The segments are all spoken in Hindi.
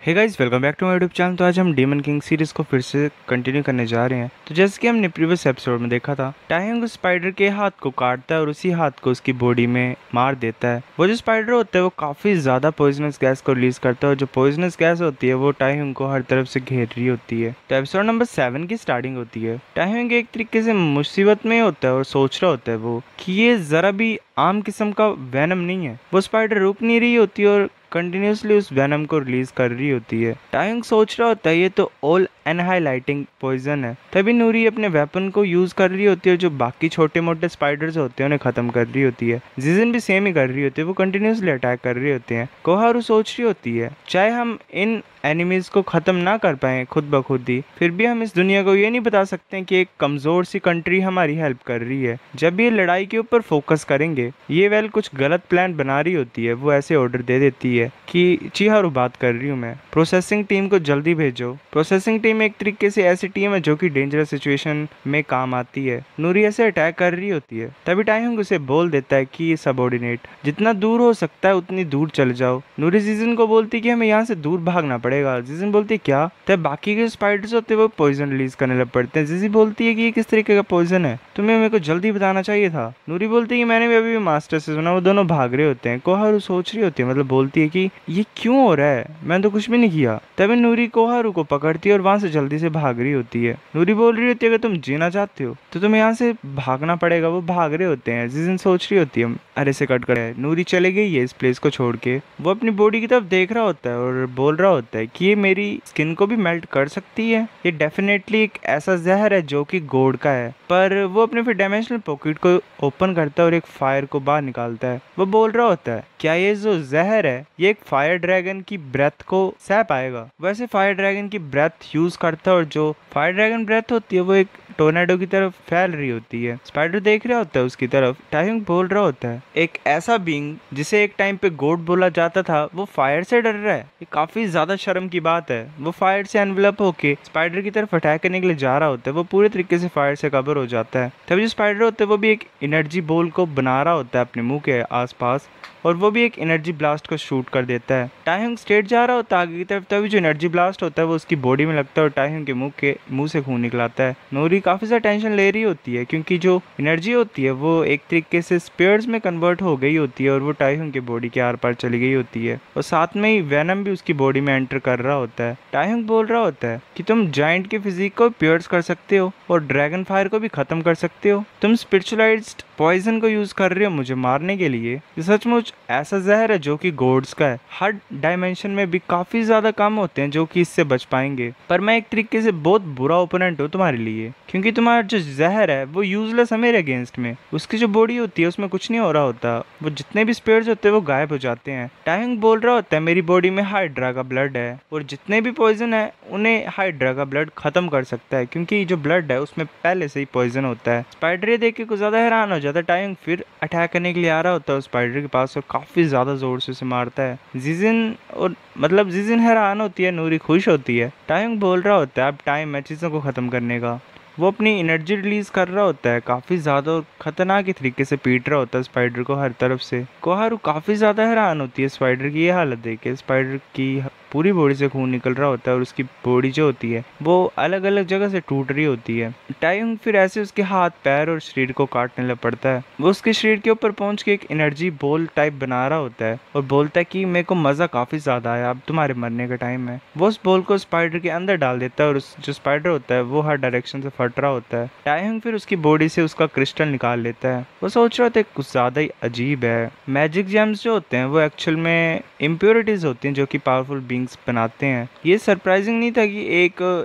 Hey guys, welcome back to my YouTube channel. तो आज हम डेमन किंग सीरीज को फिर से कंटिन्यू करने जा रहे हैं। तो जैसे कि हमने प्रीवियस एपिसोड में देखा था, टाइहंग उस स्पाइडर के हाथ को काटता है और उसी हाथ को उसकी बॉडी में मार देता है। वो जो स्पाइडर होता है वो काफी ज्यादा पॉइजनस गैस को रिलीज करता है और जो पॉइजनस गैस होती है वो टाइहंग को हर तरफ से घेर रही होती है। तो एपिसोड नंबर 7 की स्टार्टिंग होती है। टाइहंग एक तरीके से मुसीबत में होता है और सोच रहा होता है वो कि ये जरा भी आम किस्म का वेनम नहीं है। वो स्पाइडर रुक नहीं रही होती और कंटिन्यूसली उस वेनम को रिलीज कर रही होती है। टाइंग सोच रहा होता है ये तो ऑल एनहाइलाइटिंग पॉइजन है। तभी नूरी अपने वेपन को यूज कर रही होती है, जो बाकी छोटे मोटे स्पाइडर्स होते हैं उन्हें खत्म कर रही होती है। जिजिन भी सेम ही कर रही होती है, वो कंटिन्यूसली अटैक कर रही होते हैं। कोहारू सोच रही होती है चाहे हम इन एनिमीज को खत्म ना कर पाए खुद ब खुद ही, फिर भी हम इस दुनिया को ये नहीं बता सकते कि एक कमजोर सी कंट्री हमारी हेल्प कर रही है। जब ये लड़ाई के ऊपर फोकस करेंगे, ये वेल कुछ गलत प्लान बना रही होती है। वो ऐसे ऑर्डर दे देती है कि चिहारू बात कर रही हूँ मैं, प्रोसेसिंग टीम को जल्दी भेजो। प्रोसेसिंग टीम एक तरीके से ऐसी टीम है जो कि डेंजरस सिचुएशन में काम आती है। नूरी ऐसे अटैक कर रही होती है, तभी टाइहंग उसे बोल देता है कि सबऑर्डिनेट, जितना दूर हो सकता है उतनी दूर चल जाओ। नूरी जिजिन को बोलती है कि हमें यहाँ से दूर भागना पड़ेगा। जिजिन बोलती है क्या? तब बाकी के स्पाइडर्स होते हैं वो पॉइजन रिलीज करने लग पड़ते हैं। जिजी बोलती है कि ये किस तरीके का पॉइजन है, तुम्हें मेरे को जल्दी बताना चाहिए था। नूरी बोलती है कि मैंने भी अभी मास्टर से सुना, वो दोनों भाग रहे होते हैं। कोहारू सोच रही होती है, मतलब बोलती है कि ये क्यों हो रहा है, मैंने तो कुछ भी नहीं किया। तभी नूरी कोहारू को पकड़ती है और वहां से जल्दी से भाग रही होती है। नूरी बोल रही होती है अगर तुम जीना चाहते हो तो तुम्हें यहाँ से भागना पड़ेगा। वो भाग रहे होते हैं। जिजिन सोच रही होती है अरे से कट कर नूरी चले गई है इस प्लेस को छोड़ के। वो अपनी बॉडी की तरफ देख रहा होता है और बोल रहा होता है कि ये मेरी स्किन को भी मेल्ट कर सकती है। ये डेफिनेटली एक ऐसा जहर है जो कि गॉड का है। पर वो अपने फिर डायमेंशनल पॉकेट को ओपन करता है और एक फायर को बाहर निकालता है। वो बोल रहा होता है क्या ये जो जहर है ये एक फायर ड्रैगन की ब्रेथ को सह पाएगा। वैसे फायर ड्रैगन की ब्रेथ यूज करता है और जो फायर ड्रैगन ब्रेथ होती है वो एक टोर्नेडो की तरफ फैल रही होती है। स्पाइडर देख रहा होता है उसकी तरफ। टाइहंग बोल रहा होता है एक ऐसा बीइंग जिसे एक टाइम पे गॉड बोला जाता था वो फायर से डर रहा है, ये काफी ज्यादा शर्म की बात है। वो फायर से एनवेलप होके स्पाइडर की तरफ अटैक करने के लिए जा रहा होता है। वो पूरे तरीके से फायर से कवर हो जाता है। तभी जो स्पाइडर होता है वो भी एक एनर्जी बॉल को बना रहा होता है अपने मुंह के आसपास और वो भी एक एनर्जी ब्लास्ट को शूट कर देता है। टाइहंग स्ट्रेट जा रहा होता है आगे की तरफ। तभी जो एनर्जी ब्लास्ट होता है वो उसकी बॉडी में लगता है और टाइहंग के मुंह से खून निकलाता है। नोरी काफी ज्यादा टेंशन ले रही होती है क्योंकि जो एनर्जी होती है वो एक तरीके से स्पेयर्स में कन्वर्ट हो गई होती है और वो टाइहंग की बॉडी के आर पार चली गई होती है और साथ में ही वेनम भी उसकी बॉडी में एंटर कर रहा होता है। टाइहंग बोल रहा होता है कि तुम जायंट की फिजिक को पियर्स कर सकते हो और ड्रैगन फायर को भी खत्म कर सकते हो। तुम स्पिरिचुअलाइज्ड पॉइजन को यूज कर रहे हो मुझे मारने के लिए। ये सचमुच ऐसा जहर है जो कि गॉड्स का है। हर डायमेंशन में भी काफी ज्यादा काम होते हैं जो कि इससे बच पाएंगे, पर मैं एक तरीके से बहुत बुरा ओपोनेंट हूँ तुम्हारे लिए क्योंकि तुम्हारा जो जहर है वो यूजलेस है मेरे अगेंस्ट में। उसकी जो बॉडी होती है उसमें कुछ नहीं हो रहा होता, वो जितने भी स्पेयर्स होते हैं वो गायब हो जाते हैं। टाइहंग बोल रहा होता है मेरी बॉडी में हाइड्रा का ब्लड है और जितने भी पॉइजन है उन्हें हाइड्रा का ब्लड खत्म कर सकता है क्योंकि जो ब्लड है उसमें पहले से ही पॉइजन होता है। स्पाइडर ये देख के कुछ ज्यादा हैरान हो जाता है। टाइहंग फिर अटैक करने के लिए आ रहा होता है स्पाइडर के पास और काफी ज्यादा जोर से उसे मारता है। जिजिन हैरान होती है, नूरी खुश होती है। टाइहंग बोल रहा होता है अब टाइम है चीजों को खत्म करने का। वो अपनी एनर्जी रिलीज कर रहा होता है, काफी ज्यादा और खतरनाक तरीके से पीट रहा होता है स्पाइडर को हर तरफ से। कोहारू काफी ज्यादा हैरान होती है स्पाइडर की ये हालत देख के। स्पाइडर की पूरी बॉडी से खून निकल रहा होता है और उसकी बॉडी जो होती है वो अलग अलग जगह से टूट रही होती है। टाइहंग फिर ऐसे उसके हाथ पैर और शरीर को काटने लग पड़ता है। वो उसके शरीर के ऊपर पहुंच के एक एनर्जी बॉल टाइप बना रहा होता है और बोलता है कि मेरे को मजा काफी ज्यादा आया, अब तुम्हारे मरने का टाइम है। वो उस बॉल को स्पाइडर के अंदर डाल देता है और जो स्पाइडर होता है वो हर डायरेक्शन से फट रहा होता है। टाइहंग फिर उसकी बॉडी से उसका क्रिस्टल निकाल लेता है। वो सोच रहा होता है कुछ ज्यादा ही अजीब है। मैजिक जेम्स जो होते हैं वो एक्चुअल में इम्प्योरिटीज होती हैं जो कि पावरफुल बींग्स बनाते हैं। ये सरप्राइजिंग नहीं था कि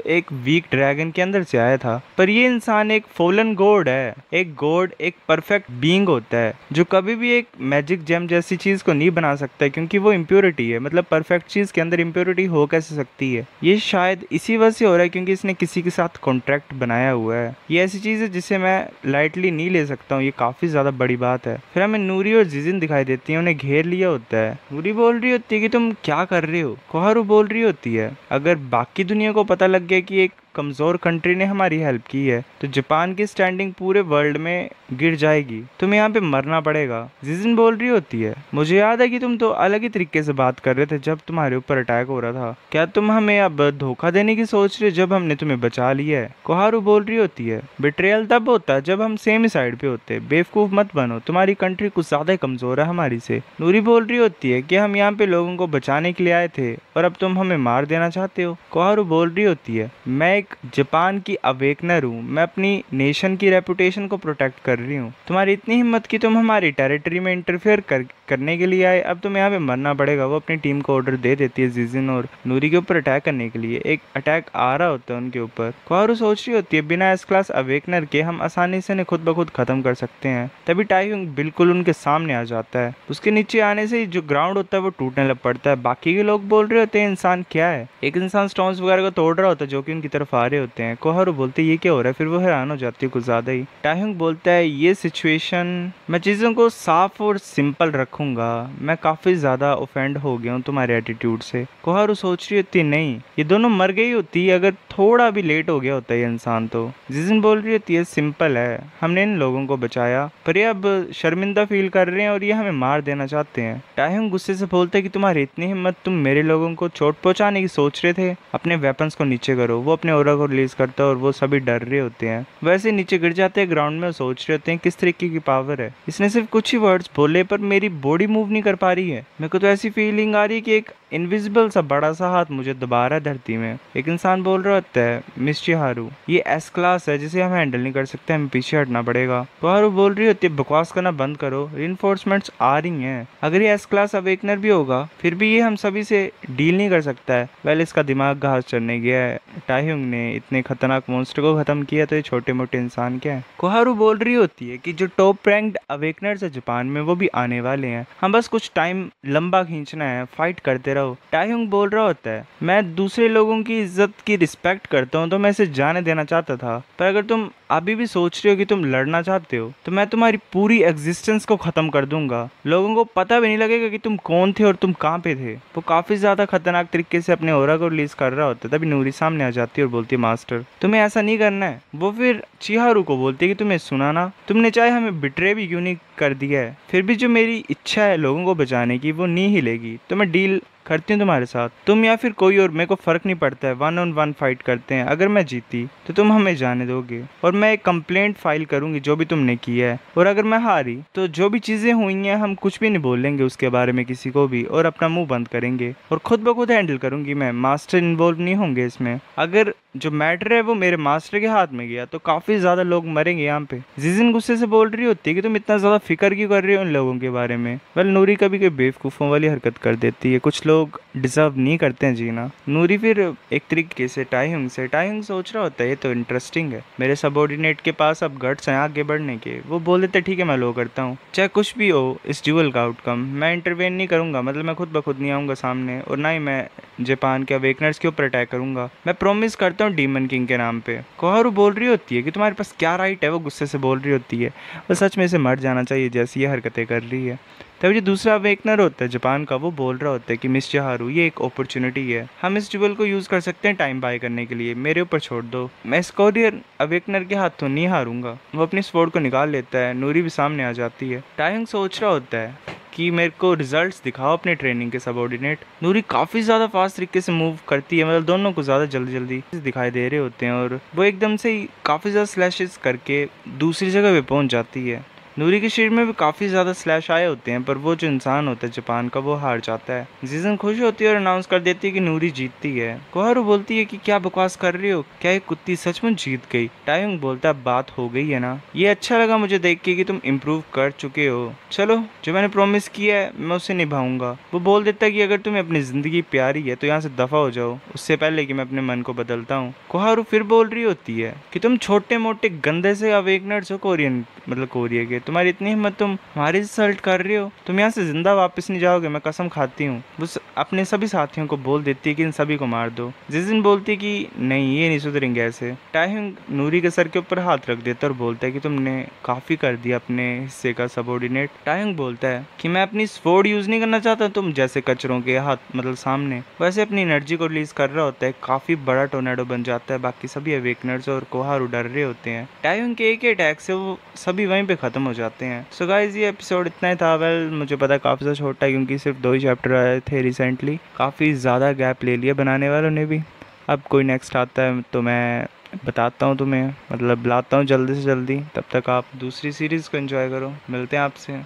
एक वीक ड्रैगन के अंदर से आया था, पर ये इंसान एक फॉलन गॉड है। एक गॉड एक परफेक्ट बीइंग होता है जो कभी भी एक मैजिक जेम जैसी चीज को नहीं बना सकता क्योंकि वो इम्प्योरिटी है। मतलब परफेक्ट चीज के अंदर इम्प्योरिटी हो कैसे सकती है। ये शायद इसी वजह से हो रहा है क्योंकि इसने किसी के साथ कॉन्ट्रैक्ट बनाया हुआ है। ये ऐसी चीज है जिसे मैं लाइटली नहीं ले सकता हूँ, ये काफी ज्यादा बड़ी बात है। फिर हमें नूरी और जिजिन दिखाई देती है, उन्हें घेर लिया होता है। नूरी बोल रही होती है कि तुम क्या कर रहे हो। कोहारू बोल रही होती है अगर बाकी दुनिया को पता लग गया कि एक कमजोर कंट्री ने हमारी हेल्प की है तो जापान की स्टैंडिंग पूरे वर्ल्ड में गिर जाएगी, तुम्हें यहाँ पे मरना पड़ेगा। जिजिन बोल रही होती है, मुझे याद है कि तुम तो अलग ही तरीके से बात कर रहे थे जब तुम्हारे ऊपर अटैक हो रहा था, क्या तुम हमें अब धोखा देने की सोच रहे हो जब हमने तुम्हें बचा लिया है? कोहारू बोल रही होती है, बिट्रेयल तब होता है जब हम सेम ही साइड पे होते, बेवकूफ मत बनो, तुम्हारी कंट्री कुछ ज्यादा ही कमजोर है हमारी से। नूरी बोल रही होती है कि हम यहाँ पे लोगों को बचाने के लिए आए थे और अब तुम हमें मार देना चाहते हो। कोहारू बोल रही होती है, मैं एक जापान की अवेकनर हूँ, मैं अपनी नेशन की रेपुटेशन को प्रोटेक्ट कर रही हूँ, तुम्हारी इतनी हिम्मत कि तुम हमारी टेरिटरी में इंटरफेयर करने के लिए आए, अब तुम्हें यहाँ पे मरना पड़ेगा। वो अपनी टीम को ऑर्डर दे देती है जिजिन और नूरी के ऊपर अटैक करने के लिए। एक अटैक आ रहा होता है उनके ऊपर। कोहारू सोच रही होती है, बिना एस क्लास अवेकनर के हम आसानी से इन्हें खुद ब खुद खत्म कर सकते हैं। तभी टाइहुंग बिल्कुल उनके सामने आ जाता है, उसके नीचे आने से जो ग्राउंड होता है वो टूटने लग पड़ता है। बाकी के लोग बोल रहे होते हैं, इंसान क्या है? एक इंसान स्टोन्स वगैरह को तोड़ रहा होता है जो कि उनकी तरफ आ रहे होते हैं। कोहारू बोलते हैं, ये क्या हो रहा है? फिर वो हैरान हो जाती है कुछ ज्यादा ही। टाइहुंग बोलता है, ये सिचुएशन, मैं चीजों को साफ और सिंपल रखूंगा, मैं काफी ज्यादा ऑफेंड हो गया हूँ तुम्हारे एटीट्यूड से। कोहारू सोच रही होती, नहीं ये दोनों मर गई होती अगर थोड़ा भी लेट हो गया होता है ये इंसान तो। जिजिन बोल रही होती है, सिंपल है, हमने इन लोगों को बचाया पर ये अब शर्मिंदा फील कर रहे हैं और ये हमें मार देना चाहते हैं। टाइहुंग गुस्से से बोलते है कि तुम्हारी इतनी हिम्मत, तुम मेरे लोगों को चोट पहुंचाने की सोच रहे थे, अपने वेपन्स को नीचे करो। वो अपने ऑरा को रिलीज करता है और वो सभी डर रहे होते हैं, वैसे नीचे गिर जाते हैं ग्राउंड में और सोच रहे होते हैं किस तरीके की पावर है, इसने सिर्फ कुछ ही वर्ड्स बोले पर मेरी बॉडी मूव नहीं कर पा रही है, मेरे को तो ऐसी फीलिंग आ रही है कि एक इनविजिबल सा बड़ा सा हाथ मुझे दबा रहा है धरती में। एक इंसान बोल रहा होता है, मिस चिहारू ये एस क्लास है जिसे हम हैंडल नहीं कर सकते, हमें पीछे हटना पड़ेगा। कोहारू बोल रही होती है, बकवास करना बंद करो, रिइंफोर्समेंट्स आ रही हैं, अगर ये एस क्लास अवेकनर भी होगा फिर भी ये हम सभी से डील नहीं कर सकता है। वेल इसका दिमाग घास चढ़ने गया है, टाइहुंग ने इतने खतरनाक मॉन्स्टर को खत्म किया तो ये छोटे मोटे इंसान क्या है। कोहारू बोल रही होती है कि जो टॉप रैंक्ड अवेकनर्स है जापान में वो भी आने वाले हैं, हम बस कुछ टाइम लंबा खींचना है, फाइट करते रहो। टाइहुंग बोल रहा होता है, मैं दूसरे लोगों की इज्जत की रिस्पेक्ट करता हूँ तो मैं इसे जाने देना चाहता था, पर अगर तुम अभी भी सोच रहे हो कि तुम लड़ना चाहते हो तो मैं तुम्हारी पूरी एग्जिस्टेंस को खत्म कर दूंगा, लोगों को पता भी नहीं लगेगा कि तुम कौन थे और तुम कहाँ पे थे। वो काफी ज्यादा खतरनाक तरीके से अपने ऑरा को रिलीज कर रहा होता है, तभी नूरी सामने आ जाती है और बोलती है, मास्टर तुम्हें ऐसा नहीं करना है। वो फिर चिहारू को बोलती है कि तुम्हें सुना ना, तुमने चाहे हमें बिट्रे भी क्यों नहीं कर दिया है, फिर भी जो मेरी इच्छा है लोगों को बचाने की वो नहीं हिलेगी, तो मैं डील करती हूँ तुम्हारे साथ, तुम या फिर कोई और, मेरे को फर्क नहीं पड़ता है, 1-on-1 फाइट करते हैं, अगर मैं जीती तो तुम हमें जाने दोगे और मैं एक कंप्लेंट फाइल करूंगी जो भी तुमने किया है, और अगर मैं हारी तो जो भी चीजें हुई हैं हम कुछ भी नहीं बोलेंगे उसके बारे में किसी को भी और अपना मुंह बंद करेंगे और खुद ब खुद हैंडल करूंगी मैं, मास्टर इन्वॉल्व नहीं होंगे इसमें। अगर जो मैटर है वो मेरे मास्टर के हाथ में गया तो काफी ज्यादा लोग मरेंगे यहाँ पे। जिजिन गुस्से से बोल रही होती है कि तुम इतना ज्यादा फिक्र क्यों कर रही हो इन लोगों के बारे में। वेल नूरी कभी कभी बेवकूफों वाली हरकत कर देती है, कुछ लोग डिजर्व नहीं करते हैं जीना। नूरी फिर एक तरीके से टाइहुंग सोच रहा होता है, ये तो इंटरेस्टिंग है, मेरे सबऑर्डिनेट के पास अब गट्स हैं आगे बढ़ने के। वो बोल देते ठीक है मैं लो करता हूँ, चाहे कुछ भी हो इस ड्यूअल का आउटकम, मैं इंटरवेन नहीं करूंगा, मतलब मैं खुद ब खुद नहीं आऊंगा सामने और ना ही मैं जापान के अवेकनर्स के ऊपर अटैक करूंगा, मैं प्रॉमिस करता हूँ डीमन किंग के नाम पे। कोहारू बोल रही होती है कि तुम्हारे पास क्या राइट है, वो गुस्से से बोल रही होती है, वो सच में इसे मर जाना चाहिए जैसी ये हरकतें कर रही है। तभी जो दूसरा अवेकनर होता है जापान का वो बोल रहा होता है कि मिस चिहारू ये एक अपॉर्चुनिटी है, हम इस ड्यूअल को यूज कर सकते हैं टाइम बाय करने के लिए, मेरे ऊपर छोड़ दो, मैं इस कोरियर अवेकनर के हाथों नहीं हारूंगा। वो अपनी स्वॉर्ड को निकाल लेता है, नूरी भी सामने आ जाती है। टाइहुंग सोच रहा होता है कि मेरे को रिजल्ट्स दिखाओ अपने ट्रेनिंग के सबऑर्डिनेट। नूरी काफी ज्यादा फास्ट तरीके से मूव करती है, मतलब दोनों को ज्यादा जल्दी जल्दी दिखाई दे रहे होते हैं और वो एकदम से ही काफी ज्यादा स्लैशेस करके दूसरी जगह पे पहुंच जाती है। नूरी के शरीर में भी काफी ज्यादा स्लैश आए होते हैं पर वो जो इंसान होता है जापान का वो हार जाता है। जिजन खुश होती है और अनाउंस कर देती है कि नूरी जीतती है। कोहारू बोलती है कि क्या बकवास कर रही हो, क्या ये कुत्ती सचमुच जीत गई। टाइहुंग बोलता है बात हो गई है ना, ये अच्छा लगा मुझे देख के कि तुम इम्प्रूव कर चुके हो, चलो जो मैंने प्रॉमिस किया है मैं उसे निभाऊंगा। वो बोल देता है कि अगर तुम्हें अपनी जिंदगी प्यारी है तो यहाँ से दफा हो जाओ उससे पहले कि मैं अपने मन को बदलता हूँ। कोहारू फिर बोल रही होती है कि तुम छोटे मोटे गंदे से अवेकनर्स हो कोरियन, मतलब कोरिया के, तुम्हारी इतनी हिम्मत, तुम हमारी इंसल्ट कर रहे हो, तुम यहाँ से जिंदा वापस नहीं जाओगे, मैं कसम खाती हूँ। वो अपने सभी साथियों को बोल देती है कि इन सभी को मार दो। जिजिन बोलती है कि नहीं, ये नहीं सुधरेंगे ऐसे। टाइहंग नूरी के सर के ऊपर हाथ रख देता है और बोलता है कि तुमने काफी कर दिया अपने हिस्से का सबॉर्डिनेट। टाइहंग बोलता है कि मैं अपनी स्वॉर्ड यूज नहीं करना चाहता तुम जैसे कचरों के हाथ मतलब सामने। वैसे अपनी एनर्जी को रिलीज कर रहा होता है, काफी बड़ा टोर्नेडो बन जाता है। बाकी सभी अवेकनर्स और कोहारू डर रहे होते हैं। टाइहंग के एक ही अटैक से वो सभी वहीं पे खत्म हो जाते हैं। सो गाइस, ये एपिसोड इतना ही था। वेल, मुझे पता है काफी ज़्यादा छोटा है क्योंकि सिर्फ 2 ही चैप्टर आए थे रिसेंटली। काफ़ी ज़्यादा गैप ले लिया बनाने वालों ने भी। अब कोई नेक्स्ट आता है तो मैं बताता हूँ तुम्हें, मतलब लाता हूँ जल्दी से जल्दी। तब तक आप दूसरी सीरीज़ को एंजॉय करो। मिलते हैं आपसे।